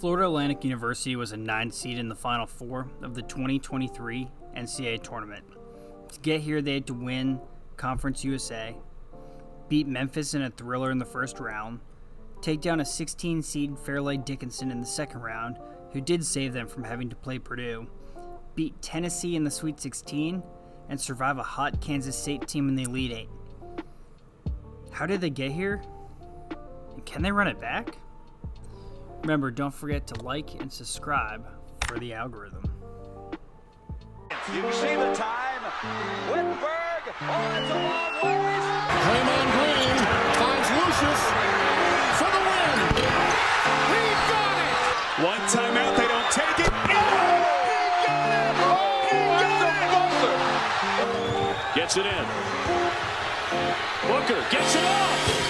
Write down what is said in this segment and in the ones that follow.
Florida Atlantic University was a 9th seed in the Final Four of the 2023 NCAA Tournament. To get here, they had to win Conference USA, beat Memphis in a thriller in the first round, take down a 16-seed Fairleigh Dickinson in the second round, who did save them from having to play Purdue, beat Tennessee in the Sweet 16, and survive a hot Kansas State team in the Elite Eight. How did they get here? And can they run it back? Remember, don't forget to like and subscribe for the algorithm. You can see the time. Whitberg. Oh, it's a long ways. Draymond Green finds Lucius for the win. He got it. One timeout. They don't take it. Oh, he got it. Oh, he got it. Gets it in. Booker gets it off.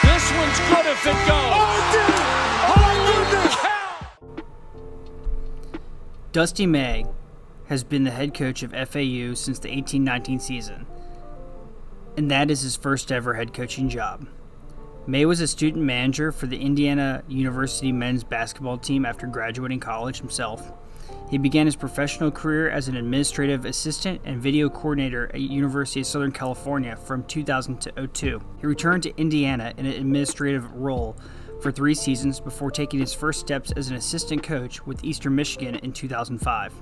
This one's good if it goes. Holy cow! Dusty May has been the head coach of FAU since the 18-19 season, and that is his first ever head coaching job. May was a student manager for the Indiana University men's basketball team after graduating college himself. He began his professional career as an administrative assistant and video coordinator at University of Southern California from 2000 to 2002. He returned to Indiana in an administrative role for 3 seasons before taking his first steps as an assistant coach with Eastern Michigan in 2005.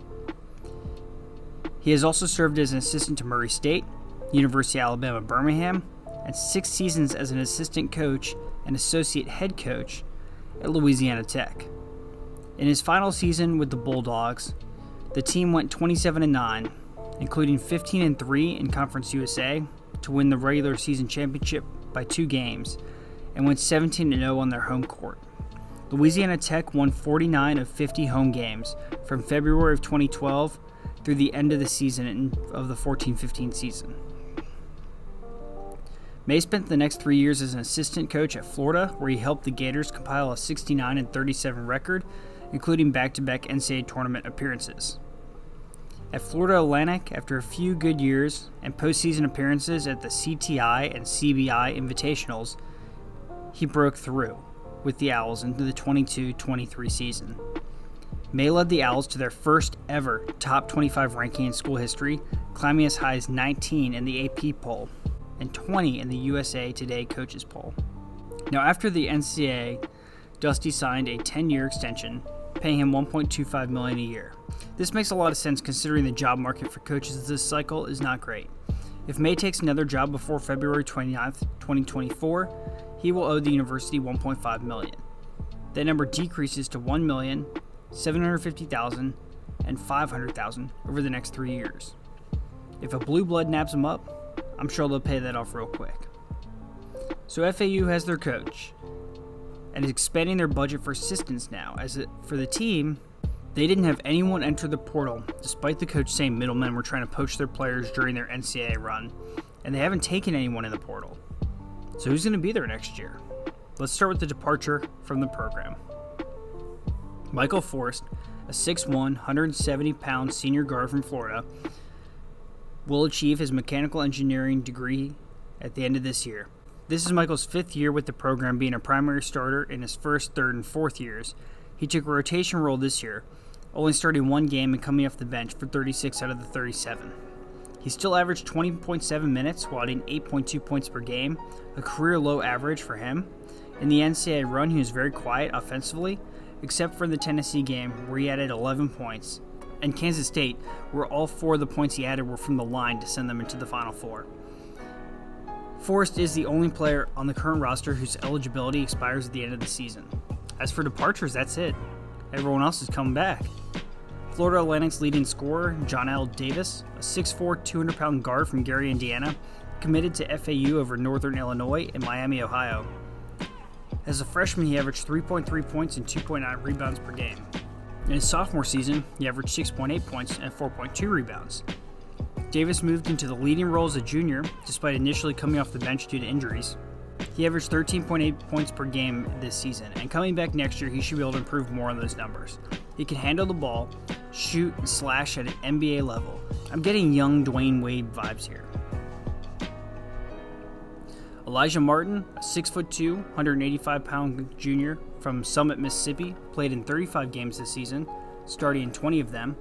He has also served as an assistant to Murray State, University of Alabama Birmingham, and 6 seasons as an assistant coach and associate head coach at Louisiana Tech. In his final season with the Bulldogs, the team went 27-9, including 15-3 in Conference USA to win the regular season championship by 2 games, and went 17-0 on their home court. Louisiana Tech won 49 of 50 home games from February of 2012 through the end of the season of the 14-15 season. May spent the next 3 years as an assistant coach at Florida, where he helped the Gators compile a 69-37 record, including back-to-back NCAA Tournament appearances. At Florida Atlantic, after a few good years and postseason appearances at the CTI and CBI Invitationals, he broke through with the Owls into the 22-23 season. May led the Owls to their first ever top 25 ranking in school history, climbing as high as 19 in the AP poll and 20 in the USA Today coaches poll. Now, after the NCAA, Dusty signed a 10-year extension, paying him $1.25 million a year. This makes a lot of sense considering the job market for coaches this cycle is not great. If May takes another job before February 29th, 2024, he will owe the university $1.5 million. That number decreases to $1,750,000 and $500,000 over the next 3 years. If a blue blood naps him up, I'm sure they'll pay that off real quick. So FAU has their coach, and is expanding their budget for assistants now. For the team, they didn't have anyone enter the portal, despite the coach saying middlemen were trying to poach their players during their NCAA run, and they haven't taken anyone in the portal. So who's going to be there next year? Let's start with the departure from the program. Michael Forrest, a 6'1", 170-pound senior guard from Florida, will achieve his mechanical engineering degree at the end of this year. This is Michael's 5th year with the program, being a primary starter in his first, 3rd, and 4th years. He took a rotation role this year, only starting 1 game and coming off the bench for 36 out of the 37. He still averaged 20.7 minutes while adding 8.2 points per game, a career low average for him. In the NCAA run, he was very quiet offensively, except for the Tennessee game where he added 11 points, and Kansas State, where all 4 of the points he added were from the line to send them into the Final Four. Forrest is the only player on the current roster whose eligibility expires at the end of the season. As for departures, that's it. Everyone else is coming back. Florida Atlantic's leading scorer, John L. Davis, a 6'4", 200-pound guard from Gary, Indiana, committed to FAU over Northern Illinois and Miami, Ohio. As a freshman, he averaged 3.3 points and 2.9 rebounds per game. In his sophomore season, he averaged 6.8 points and 4.2 rebounds. Davis moved into the leading role as a junior, despite initially coming off the bench due to injuries. He averaged 13.8 points per game this season, and coming back next year, he should be able to improve more on those numbers. He can handle the ball, shoot, and slash at an NBA level. I'm getting young Dwayne Wade vibes here. Elijah Martin, a 6'2", 185-pound junior from Summit, Mississippi, played in 35 games this season, starting in 20 of them,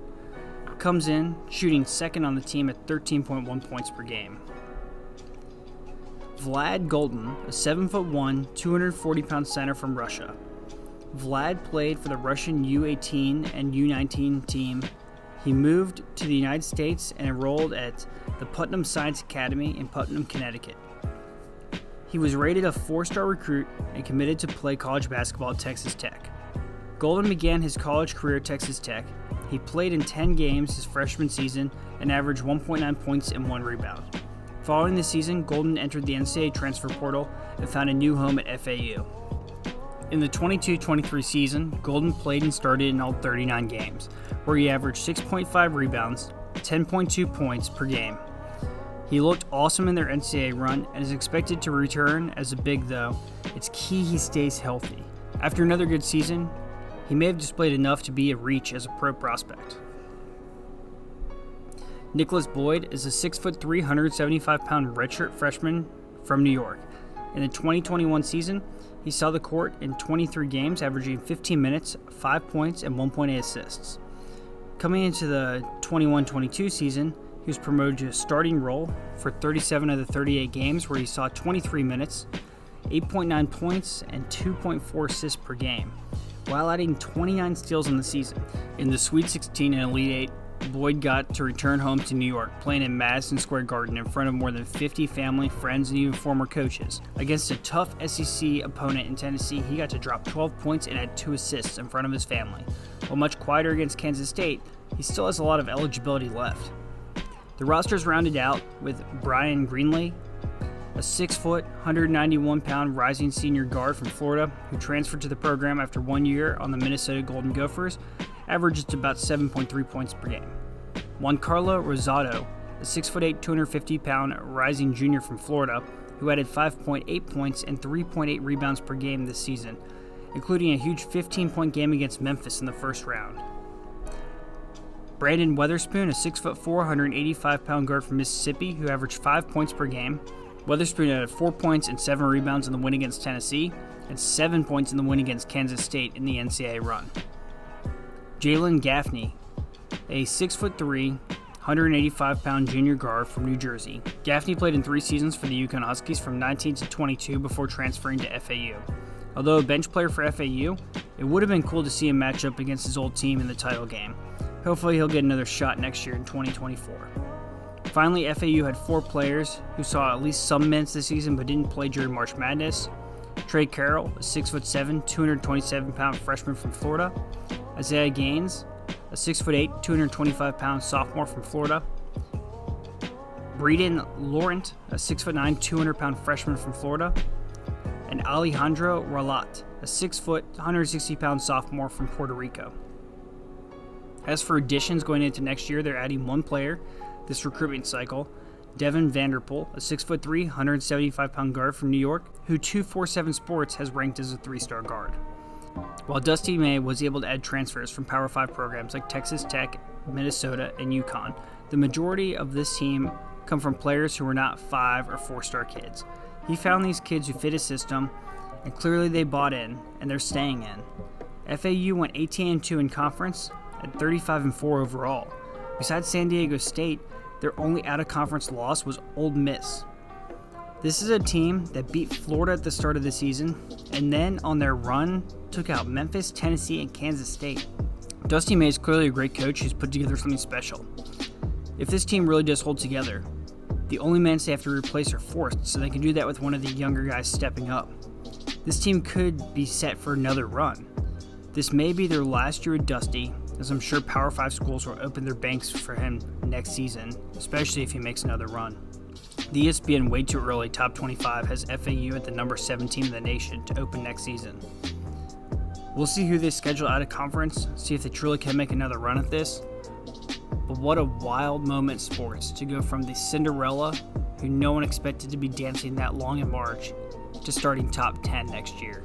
comes in shooting second on the team at 13.1 points per game. Vlad Golden, a 7'1", 240-pound center from Russia. Vlad played for the Russian U18 and U19 team. He moved to the United States and enrolled at the Putnam Science Academy in Putnam, Connecticut. He was rated a 4-star recruit and committed to play college basketball at Texas Tech. Golden began his college career at Texas Tech. He played in 10 games his freshman season and averaged 1.9 points and 1 rebound. Following the season, Golden entered the NCAA transfer portal and found a new home at FAU. In the 22-23 season, Golden played and started in all 39 games, where he averaged 6.5 rebounds, 10.2 points per game. He looked awesome in their NCAA run and is expected to return as a big, though it's key he stays healthy. After another good season, he may have displayed enough to be a reach as a pro prospect. Nicholas Boyd is a 6'3", 175-pound redshirt freshman from New York. In the 2021 season, he saw the court in 23 games, averaging 15 minutes, 5 points, and 1.8 assists. Coming into the 21-22 season, he was promoted to a starting role for 37 of the 38 games, where he saw 23 minutes, 8.9 points, and 2.4 assists per game, while adding 29 steals in the season. In the Sweet 16 and Elite 8, Boyd got to return home to New York, playing in Madison Square Garden in front of more than 50 family, friends, and even former coaches. Against a tough SEC opponent in Tennessee, he got to drop 12 points and add 2 assists in front of his family. While much quieter against Kansas State, he still has a lot of eligibility left. The roster is rounded out with Brian Greenlee, a 6', 191-pound rising senior guard from Florida who transferred to the program after 1 year on the Minnesota Golden Gophers, averages to about 7.3 points per game. Juan Carlo Rosado, a 6'8", 250-pound rising junior from Florida who added 5.8 points and 3.8 rebounds per game this season, including a huge 15-point game against Memphis in the first round. Brandon Weatherspoon, a 6'4", 185-pound guard from Mississippi who averaged 5 points per game. Weatherspoon added 4 points and 7 rebounds in the win against Tennessee and 7 points in the win against Kansas State in the NCAA run. Jalen Gaffney, a 6'3", 185-pound junior guard from New Jersey. Gaffney played in 3 seasons for the UConn Huskies from 19 to 22 before transferring to FAU. Although a bench player for FAU, it would have been cool to see him match up against his old team in the title game. Hopefully he'll get another shot next year in 2024. Finally, FAU had 4 players who saw at least some minutes this season but didn't play during March Madness. Trey Carroll, a 6'7", 227-pound freshman from Florida. Isaiah Gaines, a 6'8", 225-pound sophomore from Florida. Breeden Laurent, a 6'9", 200-pound freshman from Florida. And Alejandro Ralat, a 6', 160-pound sophomore from Puerto Rico. As for additions going into next year, they're adding 1 player this recruitment cycle, Devin Vanderpool, a 6'3", 175-pound guard from New York, who 247 Sports has ranked as a 3-star guard. While Dusty May was able to add transfers from Power 5 programs like Texas Tech, Minnesota, and UConn, the majority of this team come from players who were not 5 or 4-star kids. He found these kids who fit his system, and clearly they bought in, and they're staying in. FAU went 18-2 in conference and 35-4 overall. Besides San Diego State, their only out-of-conference loss was Ole Miss. This is a team that beat Florida at the start of the season, and then on their run took out Memphis, Tennessee, and Kansas State. Dusty May is clearly a great coach who's put together something special. If this team really does hold together, the only men they have to replace are forced, so they can do that with one of the younger guys stepping up. This team could be set for another run. This may be their last year with Dusty, as I'm sure Power 5 schools will open their banks for him next season, especially if he makes another run. The ESPN Way Too Early Top 25 has FAU at the number 7 team in the nation to open next season. We'll see who they schedule out of conference, see if they truly can make another run at this. But what a wild moment in sports to go from the Cinderella, who no one expected to be dancing that long in March, to starting top 10 next year.